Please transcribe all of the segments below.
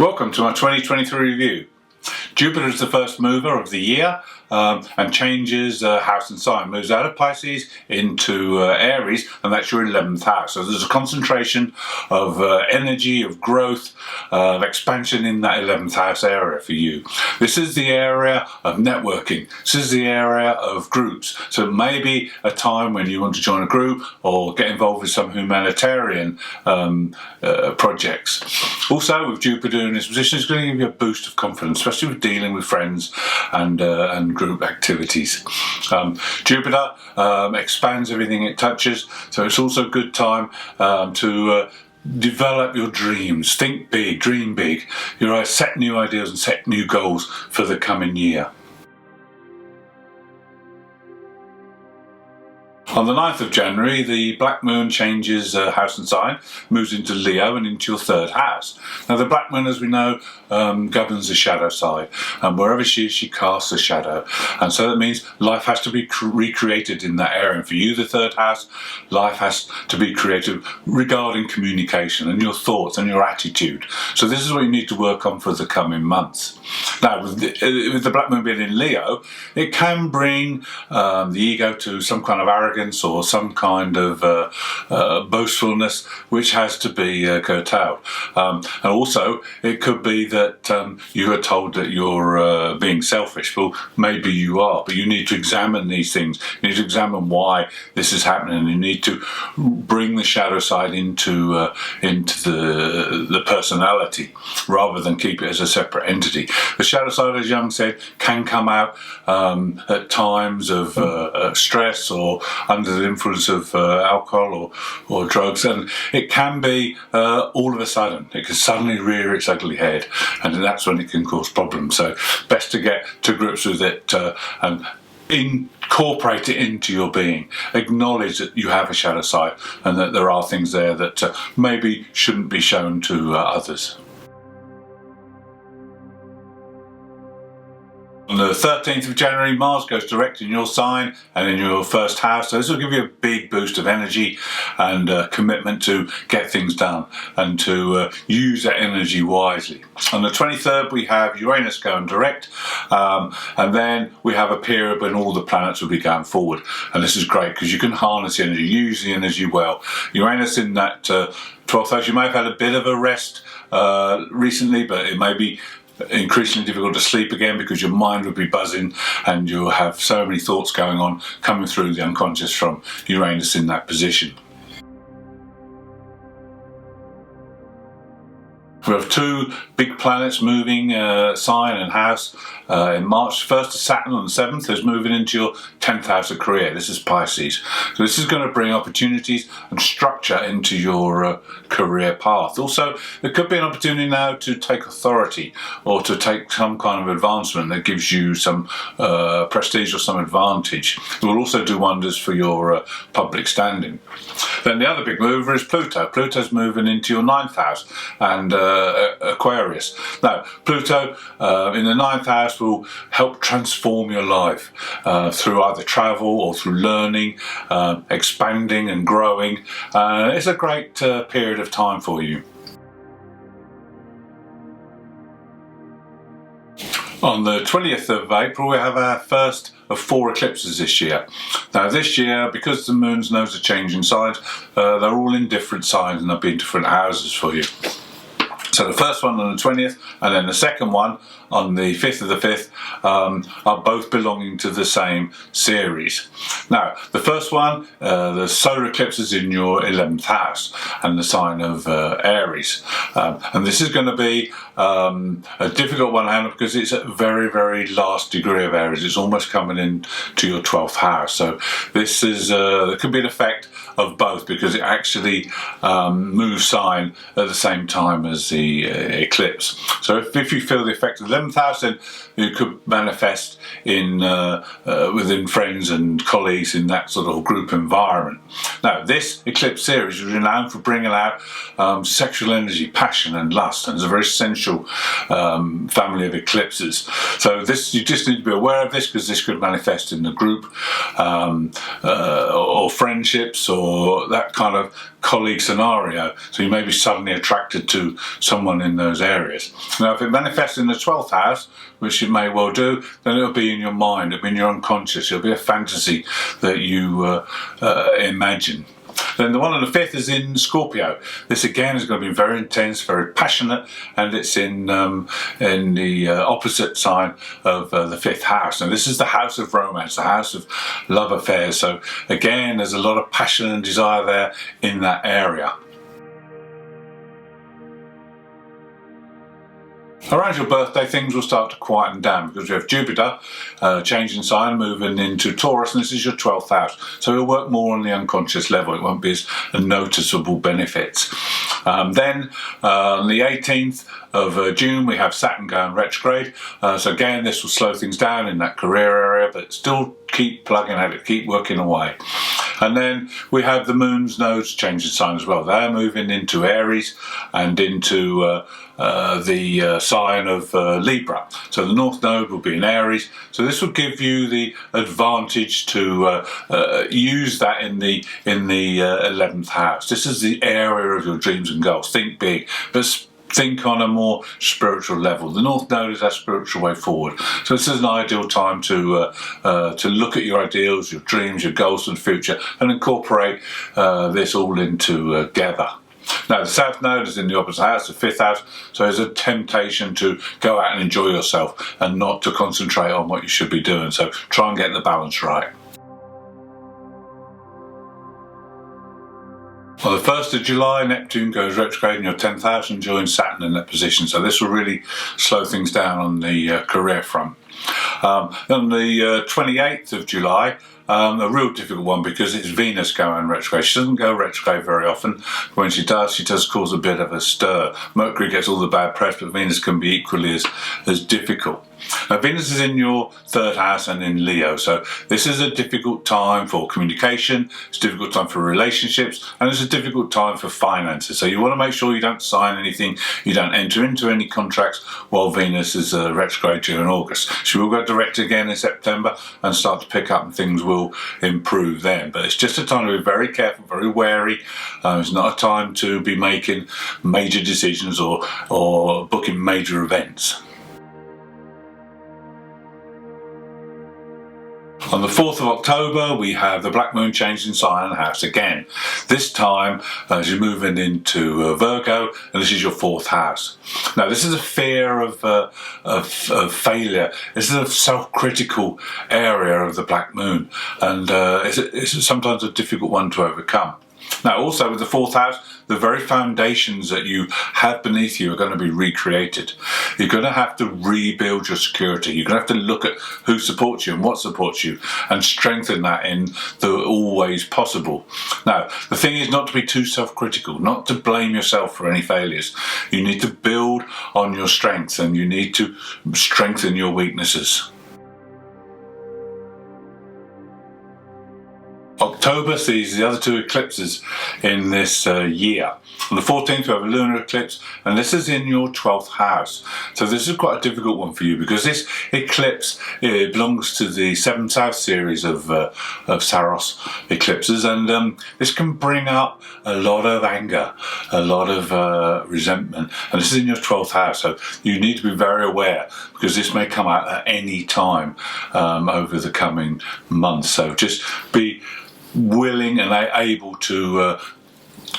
Welcome to my 2023 review. Jupiter is the first mover of the year and changes house and sign, moves out of Pisces into Aries, and that's your 11th house. So there's a concentration of energy, of growth, of expansion in that 11th house area for you. This is the area of networking. This is the area of groups. So it may be a time when you want to join a group or get involved with some humanitarian projects. Also, with Jupiter in this position, it's going to give you a boost of confidence, especially with dealing with friends and group activities. Jupiter expands everything it touches, so it's also a good time to develop your dreams. Think big, dream big. Set new ideas and set new goals for the coming year. On the 9th of January, the Black Moon changes house and sign, moves into Leo and into your 3rd house. Now the Black Moon, as we know, governs the shadow side, and wherever she is, she casts a shadow. And so that means life has to be recreated in that area. And for you, the 3rd house, life has to be created regarding communication and your thoughts and your attitude. So this is what you need to work on for the coming months. Now, with the Black Moon being in Leo, it can bring the ego to some kind of arrogance or some kind of boastfulness, which has to be curtailed. And also, it could be that you are told that you're being selfish. Well, maybe you are, but you need to examine these things. You need to examine why this is happening. You need to bring the shadow side into the personality rather than keep it as a separate entity. The shadow side, as Jung said, can come out at times of stress or under the influence of alcohol or drugs, and it can be all of a sudden. It can suddenly rear its ugly head, and that's when it can cause problems. So best to get to grips with it and incorporate it into your being. Acknowledge that you have a shadow side and that there are things there that maybe shouldn't be shown to others. On the 13th of January, Mars goes direct in your sign and in your 1st house. So this will give you a big boost of energy and commitment to get things done and to use that energy wisely. On the 23rd, we have Uranus going direct, and then we have a period when all the planets will be going forward. And this is great because you can harness the energy, use the energy well. Uranus in that 12th house, you may have had a bit of a rest recently, but it may be increasingly difficult to sleep again because your mind will be buzzing and you'll have so many thoughts going on coming through the unconscious from Uranus in that position. We have 2 big planets moving sign and house in March. First, Saturn on the 7th is moving into your 10th house of career. This is Pisces. So this is going to bring opportunities and structure into your career path. Also, there could be an opportunity now to take authority or to take some kind of advancement that gives you some prestige or some advantage. It will also do wonders for your public standing. Then the other big mover is Pluto. Pluto's moving into your 9th house and Aquarius. Now, Pluto in the 9th house will help transform your life through either travel or through learning, expanding and growing. It's a great period of time for you. On the 20th of April, we have our first of 4 eclipses this year. Now this year, because the moon's nodes are changing signs, they're all in different signs and they'll be in different houses for you. So the first one on the 20th and then the second one on the 5th of the 5th are both belonging to the same series. Now the first one, the solar eclipse is in your 11th house and the sign of Aries, and this is going to be a difficult one to handle because it's at very, very last degree of Aries. It's almost coming in to your 12th house. So this is there could be an effect of both because it actually moves sign at the same time as the eclipse. So if you feel the effect of the 11th house, then you could manifest in within friends and colleagues in that sort of group environment. Now this eclipse series is renowned for bringing out sexual energy, passion and lust, and it's a very sensual family of eclipses. So this, you just need to be aware of this because this could manifest in the group or friendships or that kind of colleague scenario, so you may be suddenly attracted to someone in those areas. Now, if it manifests in the 12th house, which it may well do, then it'll be in your mind, it'll be in your unconscious, it'll be a fantasy that you imagine. Then the one on the 5th is in Scorpio. This again is going to be very intense, very passionate, and it's in the opposite sign of the 5th house. Now this is the house of romance, the house of love affairs. So again, there's a lot of passion and desire there in that area. Around your birthday, things will start to quieten down because we have Jupiter changing sign, moving into Taurus, and this is your 12th house. So it'll work more on the unconscious level. It won't be as noticeable benefits. Then on the 18th of June, we have Saturn going retrograde. So again, this will slow things down in that career area, but still keep plugging at it, keep working away. And then we have the moon's nodes changing sign as well. They're moving into Aries and into the sign of Libra. So the north node will be in Aries. So this will give you the advantage to use that in the 11th house. This is the area of your dreams and goals. Think big, but think on a more spiritual level. The North Node is our spiritual way forward. So this is an ideal time to look at your ideals, your dreams, your goals for the future, and incorporate this all into together. Now the South Node is in the opposite house, the 5th house, so there's a temptation to go out and enjoy yourself and not to concentrate on what you should be doing. So try and get the balance right. Well, the 1st of July, Neptune goes retrograde in your 10th house and joins Saturn in that position. So this will really slow things down on the career front. On the 28th of July, a real difficult one because it's Venus going retrograde. She doesn't go retrograde very often. When she does cause a bit of a stir. Mercury gets all the bad press, but Venus can be equally as difficult. Now, Venus is in your 3rd house and in Leo, so this is a difficult time for communication, it's a difficult time for relationships, and it's a difficult time for finances. So you want to make sure you don't sign anything, you don't enter into any contracts while Venus is retrograde during August. She will go direct again in September and start to pick up, and things will improve then. But it's just a time to be very careful, very wary. It's not a time to be making major decisions or booking major events. On the 4th of October, we have the Black Moon changing sign and house again. This time, as you're moving into Virgo, and this is your 4th house. Now, this is a fear of failure. This is a self-critical area of the Black Moon, and it's sometimes a difficult one to overcome. Now, also with the 4th house, the very foundations that you have beneath you are going to be recreated. You're going to have to rebuild your security. You're going to have to look at who supports you and what supports you and strengthen that in the always possible. Now, the thing is not to be too self-critical, not to blame yourself for any failures. You need to build on your strengths and you need to strengthen your weaknesses. October sees the other 2 eclipses in this year. On the 14th we have a lunar eclipse, and this is in your 12th house. So this is quite a difficult one for you because this eclipse belongs to the 7 South series of Saros eclipses, and this can bring up a lot of anger, a lot of resentment, and this is in your 12th house. So you need to be very aware because this may come out at any time over the coming months. So just be willing and able to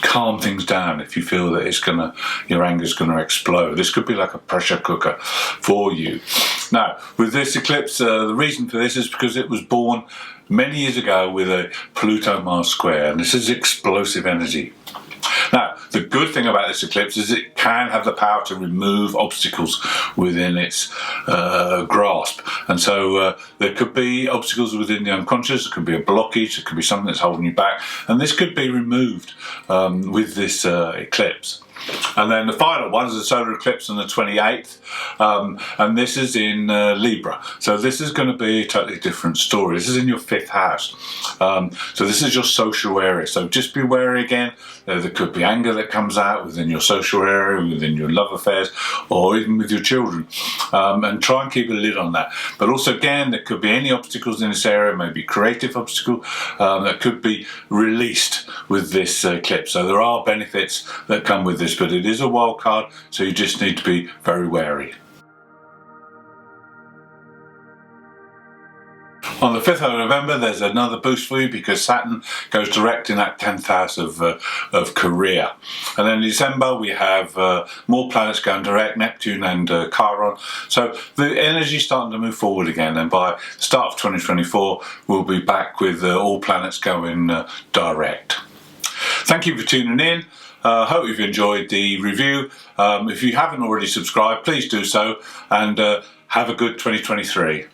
calm things down if you feel that your anger is going to explode. This could be like a pressure cooker for you. Now, with this eclipse, the reason for this is because it was born many years ago with a Pluto-Mars square, and this is explosive energy. Now, the good thing about this eclipse is it can have the power to remove obstacles within its grasp. And so there could be obstacles within the unconscious, there could be a blockage, there could be something that's holding you back, and this could be removed with this eclipse. And then the final one is the solar eclipse on the 28th, and this is in Libra. So this is going to be a totally different story. This is in your 5th house. So this is your social area. So just be wary again. There could be anger that comes out within your social area, within your love affairs, or even with your children. And try and keep a lid on that. But also, again, there could be any obstacles in this area, maybe creative obstacle, that could be released with this eclipse. So there are benefits that come with this, but it is a wild card, so you just need to be very wary. On the 5th of November, there's another boost for you because Saturn goes direct in that 10th house of career. And then in December, we have more planets going direct, Neptune and Chiron. So the energy is starting to move forward again. And by the start of 2024, we'll be back with all planets going direct. Thank you for tuning in. Hope you've enjoyed the review. If you haven't already subscribed, please do so. And have a good 2023.